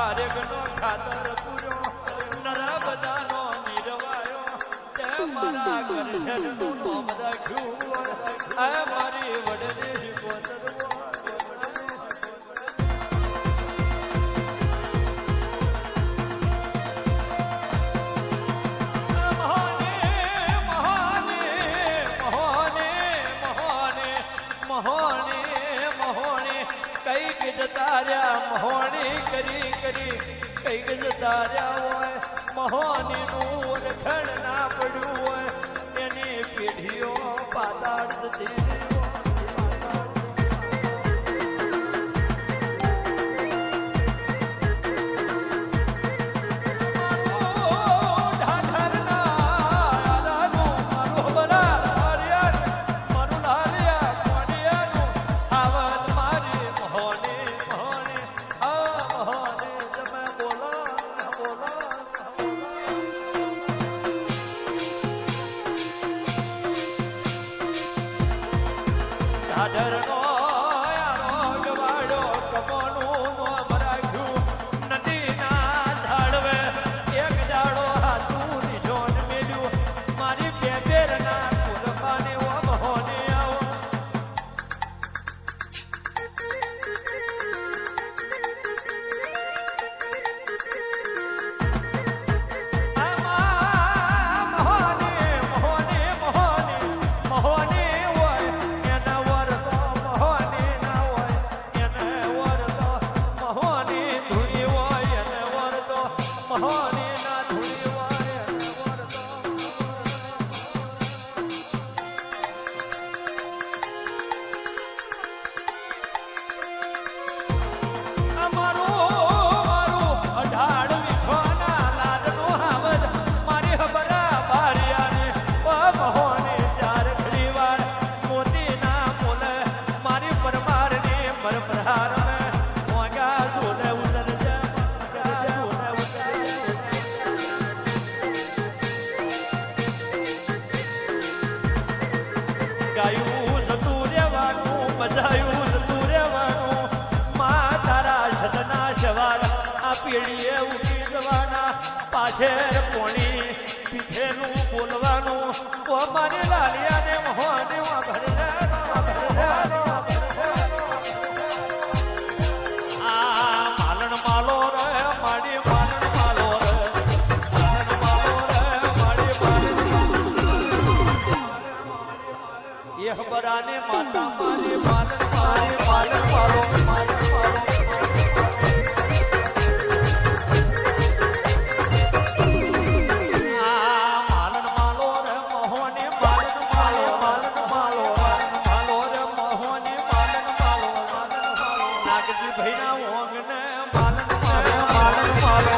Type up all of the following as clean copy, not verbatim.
કારેગનો ખાતર પૂર્યો નરબદાનો નિરવાયો તે મારા કરશનનું નામ રાખ્યું આ મારી વડદેશ કોતરવો મહોણી કરી કરી કઈક જતા રહ્યા હોય મહોનીનું ઓળખણ ના પડ્યું હોય એની પેઢીઓ પાતાળ જતી ઢાઢરનો આરોગવાડો કમોનું નોમ રાખ્યું નદીના ઝાડવે એક જાડો હાથું નિશોન મેલ્યું મારી બેબેરના કુલપાને ઓ મહોને આવો ગાયું જતું રહેવાનું મજાયું જતું રહેવાનું માં તારા સદના સવાર આ પેઢીએ ઉઠી જવાના પાછળ કોણી પીઠેનું બોલવાનું ઓ મારી લાલિયાને મોહને આ માલણ માલો રે માડી માલણ માલો રે માલણ માલો રે માડી માલણ यह बराने माता मारे मालन मारे मालन मारो मालन मारो मालन मालो रे मोहने मालन मालो मालन मालो मालन मालो रे मोहने मालन मालो मालन मालो नागजी भैया ओंगने मालन मारे मालन मालो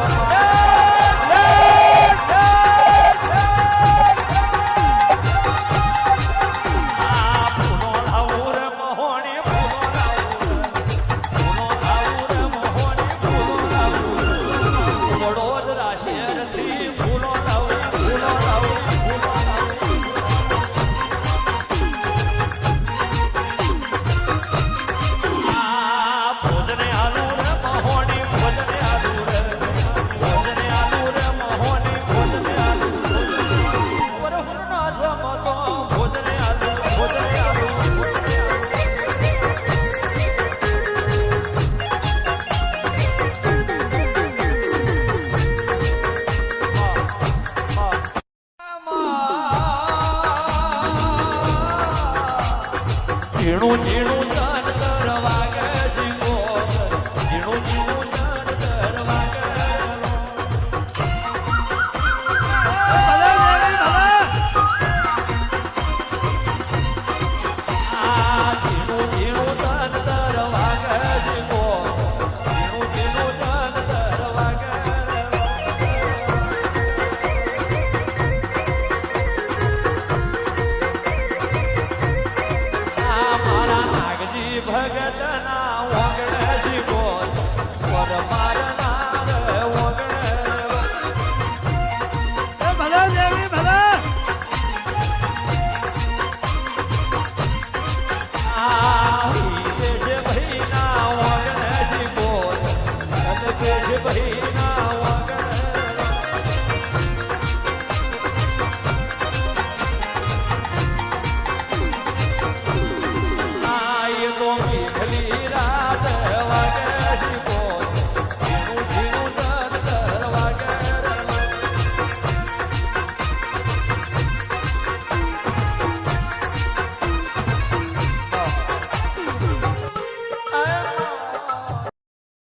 ઝીણું